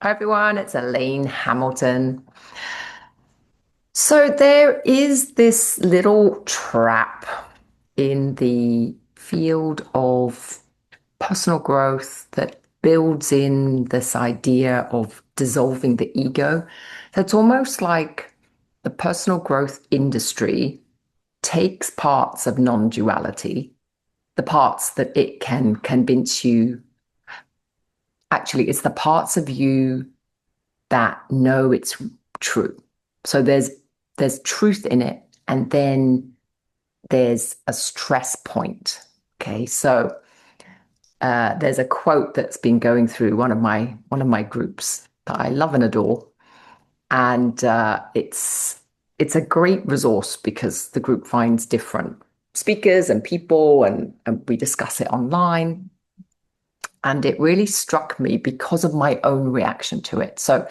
Hi everyone, it's Elaine Hamilton. So there is this little trap in the field of personal growth that builds in this idea of dissolving the ego. So it's almost like the personal growth industry takes parts of non-duality, the parts that it can convince you. Actually, it's the parts of you that know it's true. So there's truth in it, and then there's a stress point. Okay, so there's a quote that's been going through one of my groups that I love and adore, and it's a great resource because the group finds different speakers and people, and we discuss it online. And it really struck me because of my own reaction to it. So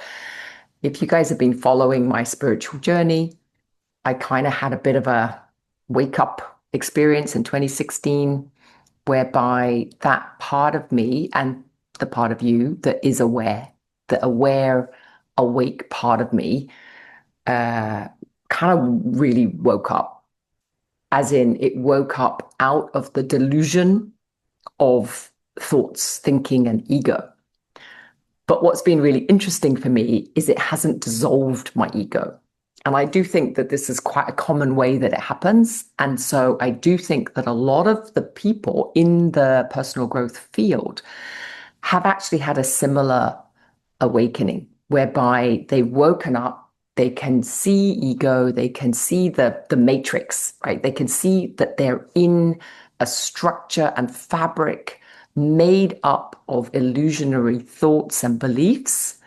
if you guys have been following my spiritual journey, I kind of had a bit of a wake up experience in 2016, whereby that part of me and the part of you that is aware, the aware, awake part of me, kind of really woke up, as in it woke up out of the delusion of thoughts, thinking, and ego. But what's been really interesting for me is it hasn't dissolved my ego. And I do think that this is quite a common way that it happens. And so I do think that a lot of the people in the personal growth field have actually had a similar awakening, whereby they've woken up, they can see ego, they can see the matrix, right? They can see that they're in a structure and fabric made up of illusionary thoughts and beliefs.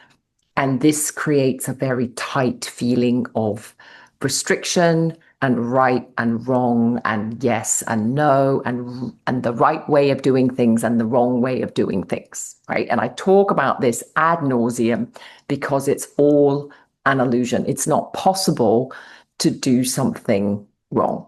And this creates a very tight feeling of restriction and right and wrong and yes and no and the right way of doing things and the wrong way of doing things, right? And I talk about this ad nauseum because it's all an illusion. It's not possible to do something wrong.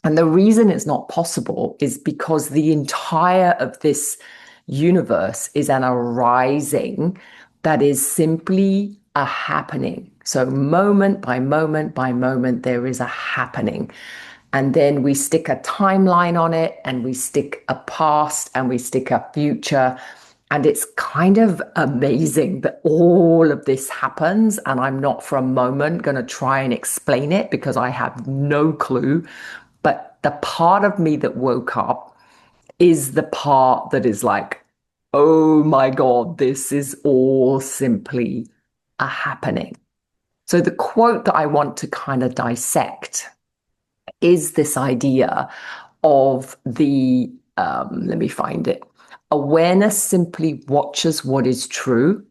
And the reason it's not possible is because the entire of this universe is an arising that is simply a happening. So moment by moment by moment, there is a happening. And then we stick a timeline on it, and we stick a past, and we stick a future. And it's kind of amazing that all of this happens. And I'm not for a moment going to try and explain it because I have no clue. But the part of me that woke up is the part that is like, oh my God, this is all simply a happening. So the quote that I want to kind of dissect is this idea of let me find it. Awareness simply watches what is true.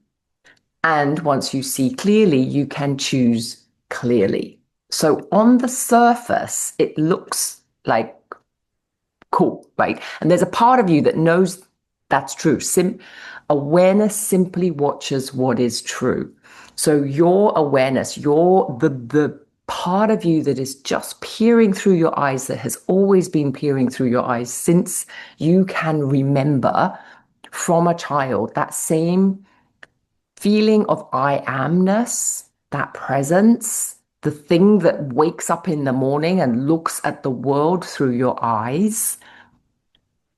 And once you see clearly, you can choose clearly. So on the surface, it looks like cool, right? And there's a part of you that knows that's true. Awareness simply watches what is true. So your awareness, the part of you that is just peering through your eyes, that has always been peering through your eyes since you can remember from a child, that same feeling of I amness, that presence, the thing that wakes up in the morning and looks at the world through your eyes,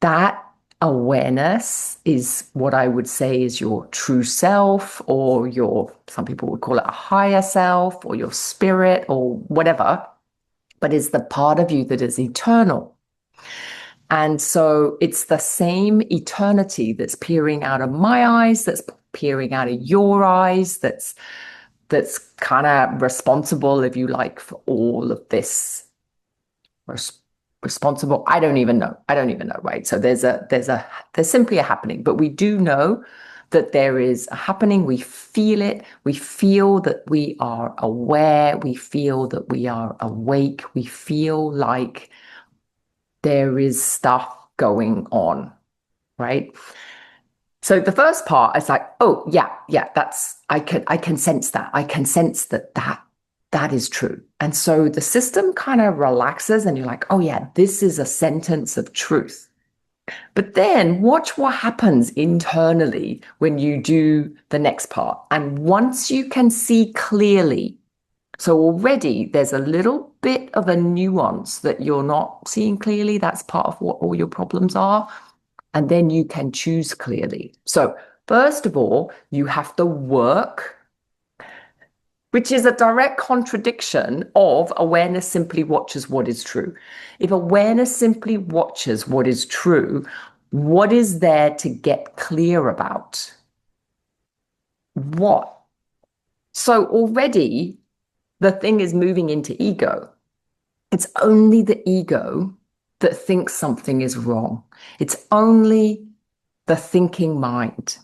that awareness is what I would say is your true self, or some people would call it a higher self, or your spirit, or whatever, but is the part of you that is eternal. And so it's the same eternity that's peering out of my eyes, that's peering out of your eyes, that's kind of responsible, if you like, for all of this. Responsible, I don't even know, right? So there's simply a happening, but we do know that there is a happening. We feel it. We feel that we are aware. We feel that we are awake. We feel like there is stuff going on, right? So the first part is like, oh yeah, that's I can sense that. I can sense that is true. And so the system kind of relaxes, and you're like, oh yeah, this is a sentence of truth. But then watch what happens internally when you do the next part. And once you can see clearly, so already there's a little bit of a nuance that you're not seeing clearly. That's part of what all your problems are. And then you can choose clearly. So, first of all, you have to work, which is a direct contradiction of awareness simply watches what is true. If awareness simply watches what is true, what is there to get clear about? What? So already the thing is moving into ego. It's only the ego that thinks something is wrong. It's only the thinking mind.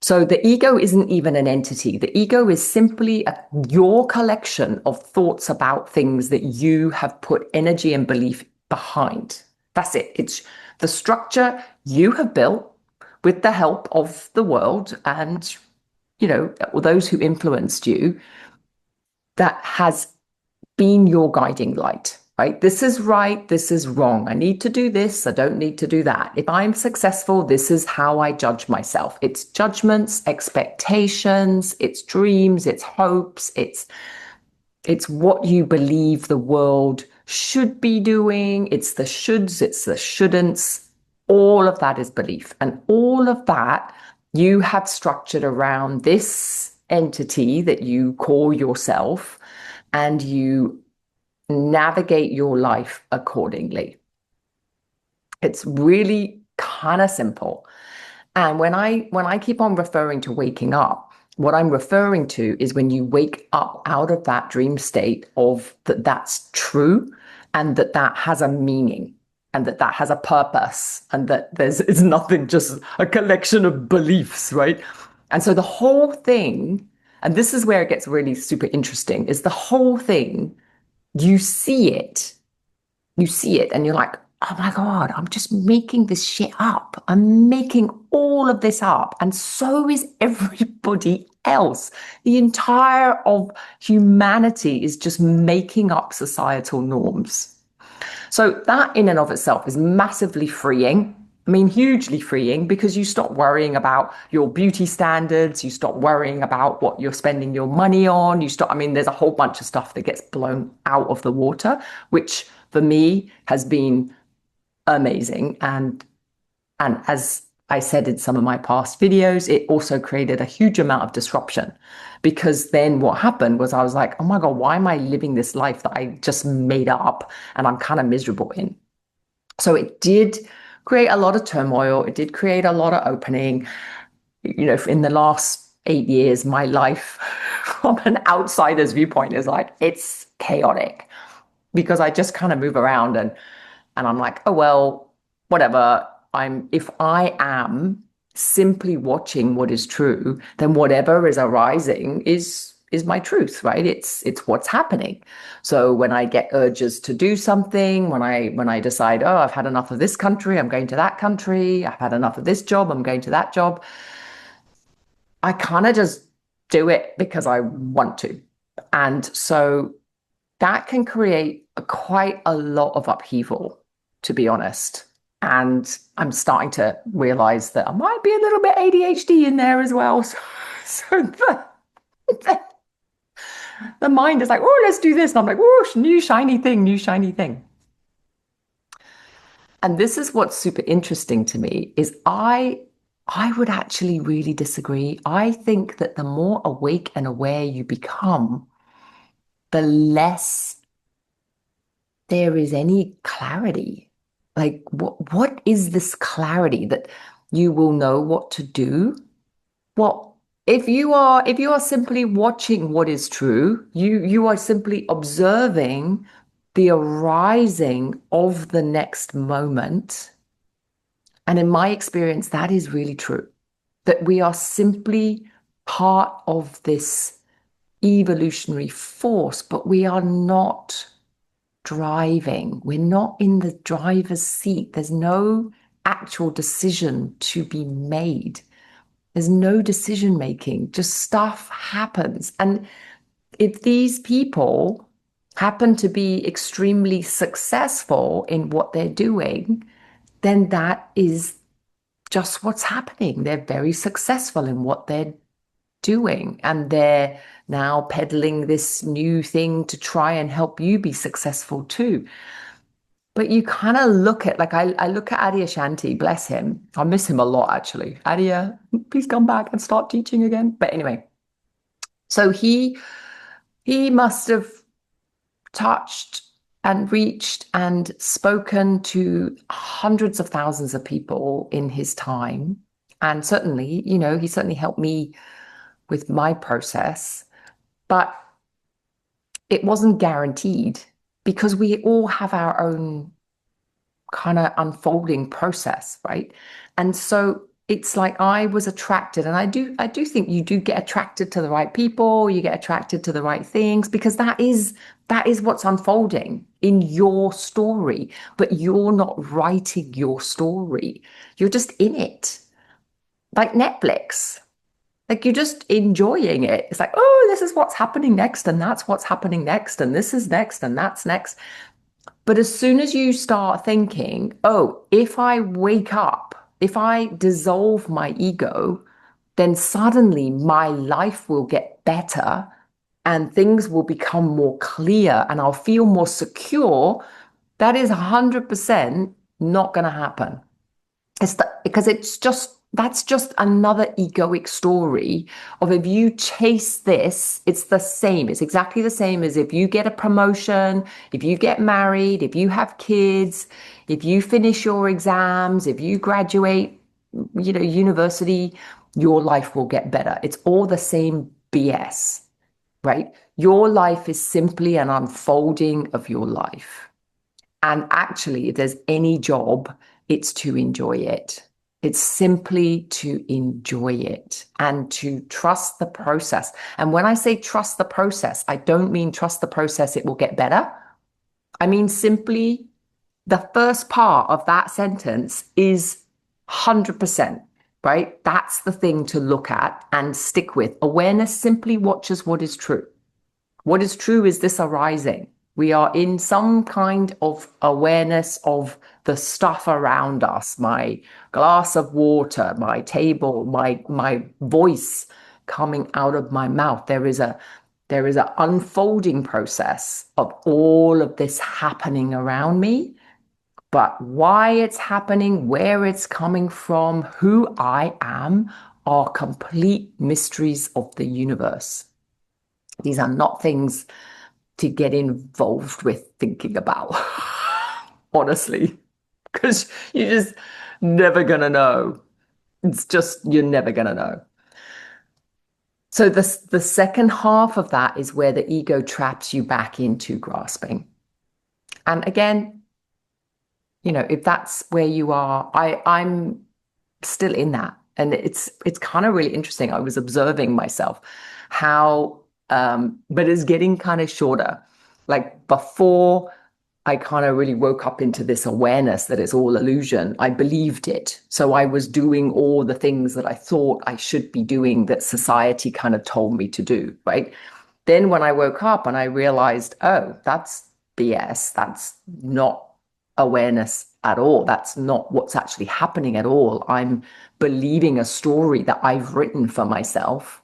So the ego isn't even an entity. The ego is simply your collection of thoughts about things that you have put energy and belief behind. That's it. It's the structure you have built with the help of the world and, those who influenced you that has been your guiding light, right? This is right. This is wrong. I need to do this. I don't need to do that. If I'm successful, this is how I judge myself. It's judgments, expectations, it's dreams, it's hopes, it's what you believe the world should be doing. It's the shoulds, it's the shouldn'ts. All of that is belief. And all of that you have structured around this entity that you call yourself, and you navigate your life accordingly. It's really kind of simple. And when I keep on referring to waking up, what I'm referring to is when you wake up out of that dream state of that that's true, and that that has a meaning, and that that has a purpose, and that it's nothing just a collection of beliefs, right? And so the whole thing, and this is where it gets really super interesting, is the whole thing, you see it, and you're like, oh my God, I'm just making this shit up. I'm making all of this up. And so is everybody else. The entire of humanity is just making up societal norms. So that in and of itself is massively freeing. I mean, hugely freeing, because you stop worrying about your beauty standards. You stop worrying about what you're spending your money on. There's a whole bunch of stuff that gets blown out of the water, which for me has been amazing. And as I said in some of my past videos, it also created a huge amount of disruption, because then what happened was I was like, oh my God, why am I living this life that I just made up and I'm kind of miserable in? So it did create a lot of turmoil. It did create a lot of opening. In the last 8 years, my life from an outsider's viewpoint is like, it's chaotic, because I just kind of move around, and I'm like, oh, well, whatever. If I am simply watching what is true, then whatever is arising is my truth, right? It's what's happening. So when I get urges to do something, when I decide, oh, I've had enough of this country, I'm going to that country, I've had enough of this job, I'm going to that job, I kind of just do it because I want to. And so that can create quite a lot of upheaval, to be honest. And I'm starting to realize that I might be a little bit ADHD in there as well. So the mind is like, oh, let's do this. And I'm like, oh, new shiny thing, new shiny thing. And this is what's super interesting to me is I would actually really disagree. I think that the more awake and aware you become, the less there is any clarity. Like, what is this clarity that you will know what to do? Well, if you are simply watching what is true, you are simply observing the arising of the next moment. And in my experience, that is really true. That we are simply part of this evolutionary force, but we are not driving. We're not in the driver's seat. There's no actual decision to be made. There's no decision making, just stuff happens. And if these people happen to be extremely successful in what they're doing, then that is just what's happening. They're very successful in what they're doing, and they're now peddling this new thing to try and help you be successful too. But you kind of look at, like, I look at Adi Ashanti, bless him. I miss him a lot, actually. Adi, please come back and start teaching again. But anyway, so he must have touched and reached and spoken to hundreds of thousands of people in his time. And certainly, he certainly helped me with my process, but it wasn't guaranteed because we all have our own kind of unfolding process, right? And so it's like I was attracted, and I do think you do get attracted to the right people, you get attracted to the right things, because that is what's unfolding in your story, but you're not writing your story. You're just in it. Like Netflix. Like you're just enjoying it. It's like, oh, this is what's happening next, and that's what's happening next, and this is next, and that's next. But as soon as you start thinking, oh, if I wake up, if I dissolve my ego, then suddenly my life will get better and things will become more clear and I'll feel more secure. That is 100% not going to happen. Because it's just that's just another egoic story of, if you chase this, it's the same. It's exactly the same as if you get a promotion, if you get married, if you have kids, if you finish your exams, if you graduate, university, your life will get better. It's all the same BS, right? Your life is simply an unfolding of your life. And actually, if there's any job, it's to enjoy it. It's simply to enjoy it and to trust the process. And when I say trust the process, I don't mean trust the process, it will get better. I mean simply the first part of that sentence is 100%, right? That's the thing to look at and stick with. Awareness simply watches what is true. What is true is this arising. We are in some kind of awareness of the stuff around us, my glass of water, my table, my voice coming out of my mouth. There is an unfolding process of all of this happening around me, but why it's happening, where it's coming from, who I am, are complete mysteries of the universe. These are not things to get involved with thinking about, honestly, because you're just never going to know. It's just, you're never going to know. So the second half of that is where the ego traps you back into grasping. And again, if that's where you are, I'm still in that. And it's kind of really interesting. I was observing myself how, but it's getting kind of shorter. Like before I kind of really woke up into this awareness that it's all illusion, I believed it. So I was doing all the things that I thought I should be doing, that society kind of told me to do, right? Then when I woke up and I realized, oh, that's BS. That's not awareness at all. That's not what's actually happening at all. I'm believing a story that I've written for myself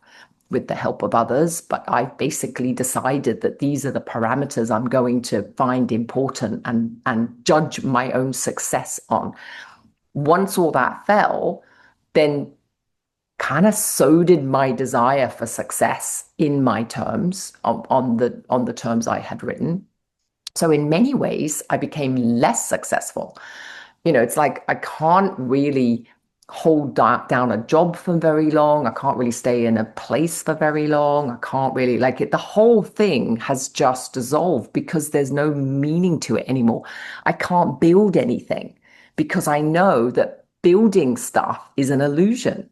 with the help of others, but I've basically decided that these are the parameters I'm going to find important and judge my own success on. Once all that fell, then kind of so did my desire for success in my terms, on the terms I had written. So in many ways, I became less successful. It's like I can't really hold down a job for very long. I can't really stay in a place for very long. I can't really, like, it. The whole thing has just dissolved because there's no meaning to it anymore. I can't build anything because I know that building stuff is an illusion.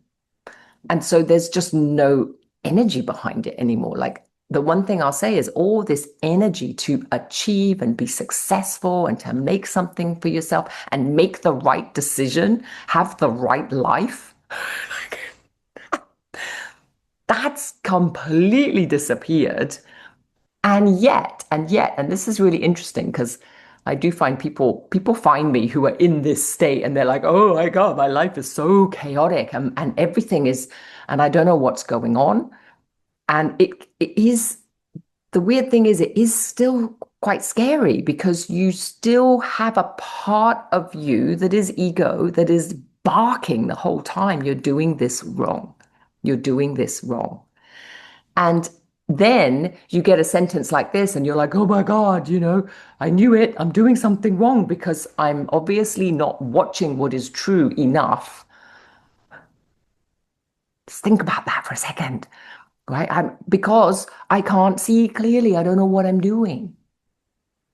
And so there's just no energy behind it anymore. Like, the one thing I'll say is all this energy to achieve and be successful and to make something for yourself and make the right decision, have the right life, that's completely disappeared. And yet, and this is really interesting because I do find people find me who are in this state and they're like, oh my God, my life is so chaotic and everything is, and I don't know what's going on. And it is, the weird thing is it is still quite scary because you still have a part of you that is ego that is barking the whole time, you're doing this wrong. You're doing this wrong. And then you get a sentence like this, and you're like, oh my God, I knew it. I'm doing something wrong because I'm obviously not watching what is true enough. Just think about that for a second, right? Because I can't see clearly. I don't know what I'm doing.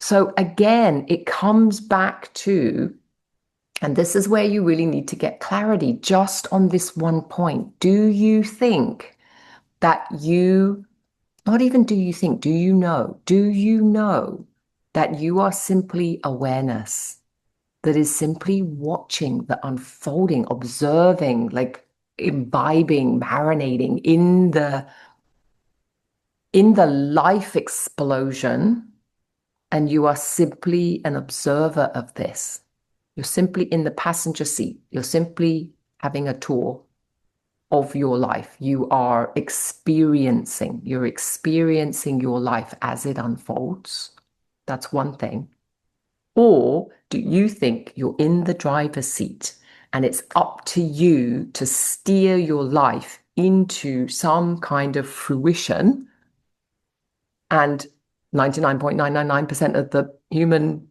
So again, it comes back to, and this is where you really need to get clarity just on this one point. Do you think that you Not even do you think, do you know that you are simply awareness that is simply watching the unfolding, observing, like imbibing, marinating in the life explosion, and you are simply an observer of this. You're simply in the passenger seat. You're simply having a tour of your life. You're experiencing your life as it unfolds. That's one thing. Or do you think you're in the driver's seat and it's up to you to steer your life into some kind of fruition? And 99.999% of the human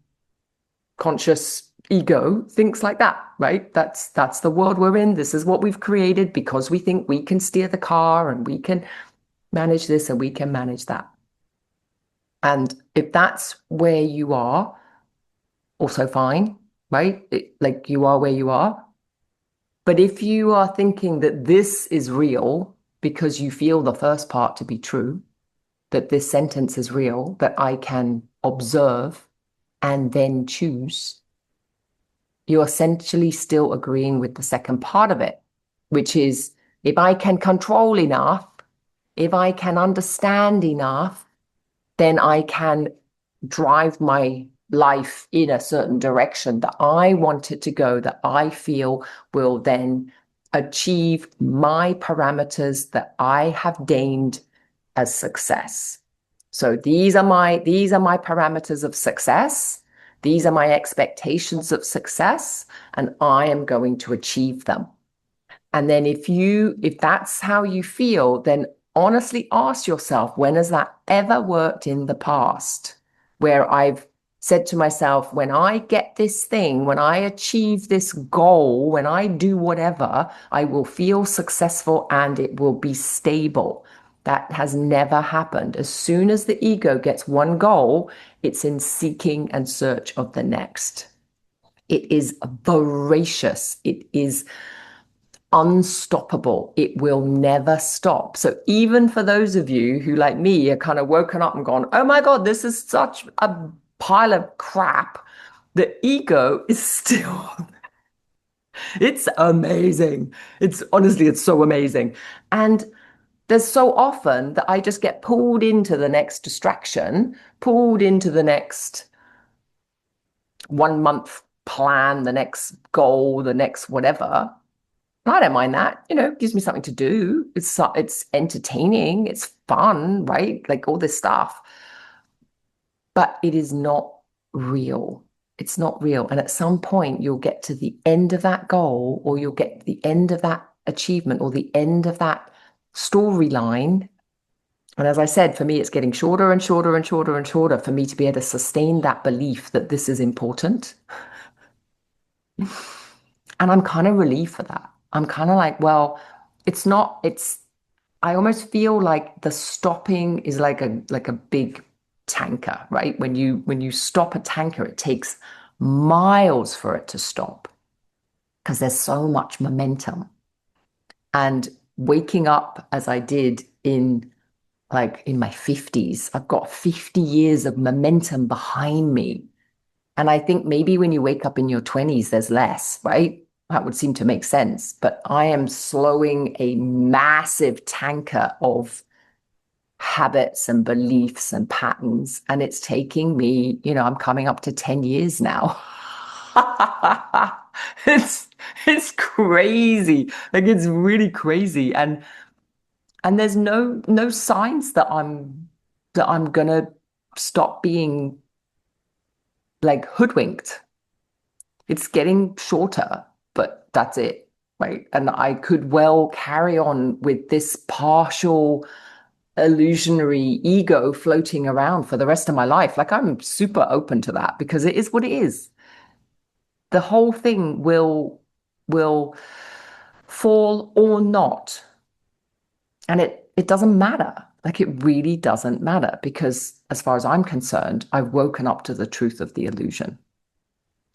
conscious ego thinks like that, right? That's the world we're in. This is what we've created because we think we can steer the car and we can manage this and we can manage that. And if that's where you are, also fine, right? Like you are where you are. But if you are thinking that this is real because you feel the first part to be true, that this sentence is real, that I can observe and then choose, you're essentially still agreeing with the second part of it, which is if I can control enough, if I can understand enough, then I can drive my life in a certain direction that I want it to go, that I feel will then achieve my parameters that I have deemed as success. So these are my parameters of success. These are my expectations of success, and I am going to achieve them. And then if that's how you feel, then honestly ask yourself, when has that ever worked in the past? Where I've said to myself, when I get this thing, when I achieve this goal, when I do whatever, I will feel successful and it will be stable. That has never happened. As soon as the ego gets one goal, it's in seeking and search of the next. It is voracious. It is unstoppable. It will never stop. So even for those of you who, like me, are kind of woken up and gone, oh my God, this is such a pile of crap, the ego is still, it's amazing. It's so amazing. And there's so often that I just get pulled into the next distraction, pulled into the next 1 month plan, the next goal, the next whatever. I don't mind that. It gives me something to do. It's entertaining. It's fun, right? Like all this stuff. But it is not real. It's not real. And at some point, you'll get to the end of that goal, or you'll get to the end of that achievement, or the end of that storyline. And as I said, for me, it's getting shorter and shorter and shorter and shorter for me to be able to sustain that belief that this is important. And I'm kind of relieved for that. I'm kind of like, well, it's not, I almost feel like the stopping is like a big tanker, right? When you stop a tanker, it takes miles for it to stop because there's so much momentum. And waking up as I did in my 50s, I've got 50 years of momentum behind me. And I think maybe when you wake up in your 20s, there's less, right? That would seem to make sense. But I am slowing a massive tanker of habits and beliefs and patterns. And it's taking me, I'm coming up to 10 years now. It's it's crazy. Like it's really crazy. And there's no signs that I'm gonna stop being like hoodwinked. It's getting shorter, but that's it, right? And I could well carry on with this partial illusionary ego floating around for the rest of my life. Like I'm super open to that because it is what it is. The whole thing will fall or not. And it doesn't matter. Like it really doesn't matter because as far as I'm concerned, I've woken up to the truth of the illusion.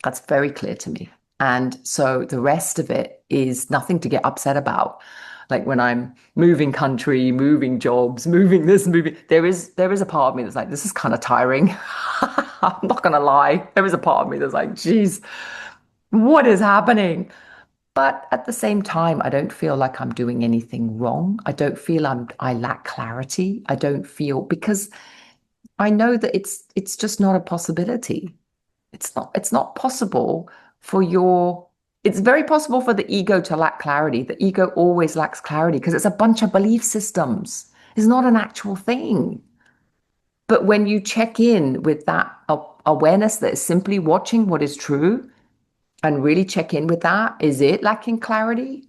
That's very clear to me. And so the rest of it is nothing to get upset about. Like when I'm moving country, moving jobs, moving this, moving, there is a part of me that's like, this is kind of tiring. I'm not gonna lie. There is a part of me that's like, geez, what is happening? But at the same time, I don't feel like I'm doing anything wrong. I don't feel I lack clarity. I don't feel because I know that it's just not a possibility. It's not possible for your it's very possible for the ego to lack clarity. The ego always lacks clarity because it's a bunch of belief systems. It's not an actual thing. But when you check in with that awareness that is simply watching what is true and really check in with that, is it lacking clarity?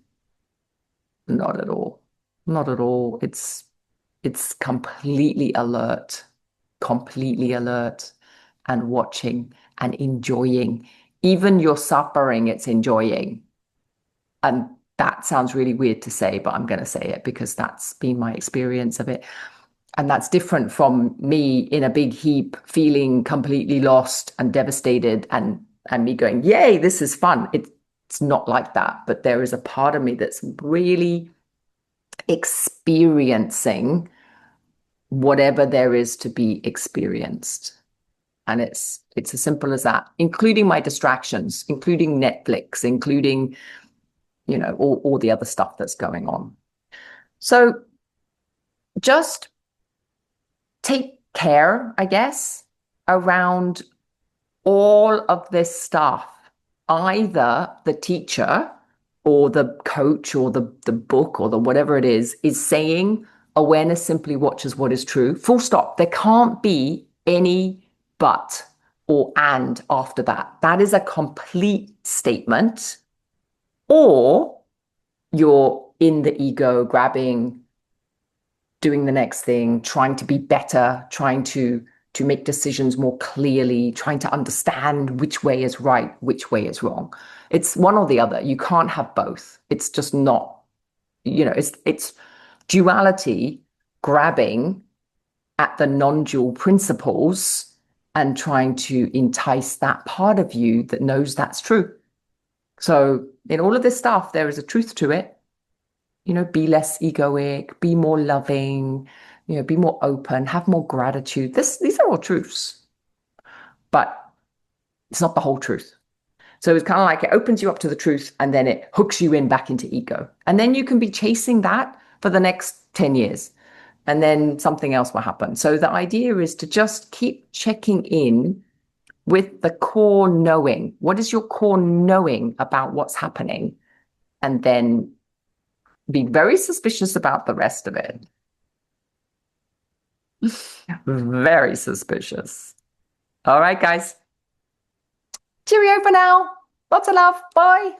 Not at all. Not at all. It's completely alert and watching and enjoying. Even your suffering, it's enjoying. And that sounds really weird to say, but I'm going to say it because that's been my experience of it. And that's different from me in a big heap, feeling completely lost and devastated and me going, yay, this is fun. It's not like that. But there is a part of me that's really experiencing whatever there is to be experienced. And it's as simple as that, including my distractions, including Netflix, including, all the other stuff that's going on. So just take care, I guess, around all of this stuff. Either the teacher or the coach or the book or the whatever it is saying awareness simply watches what is true. Full stop. There can't be any but or and after that. That is a complete statement. Or you're in the ego, grabbing, doing the next thing, trying to be better, trying to make decisions more clearly, trying to understand which way is right, which way is wrong. It's one or the other. You can't have both. It's just not, it's duality grabbing at the non-dual principles and trying to entice that part of you that knows that's true. So in all of this stuff, there is a truth to it. Be less egoic, be more loving, be more open, have more gratitude. These are all truths, but it's not the whole truth. So it's kind of like it opens you up to the truth and then it hooks you in back into ego. And then you can be chasing that for the next 10 years. And then something else will happen. So the idea is to just keep checking in with the core knowing. What is your core knowing about what's happening? And then be very suspicious about the rest of it. Very suspicious. All right, guys. Cheerio for now. Lots of love. Bye.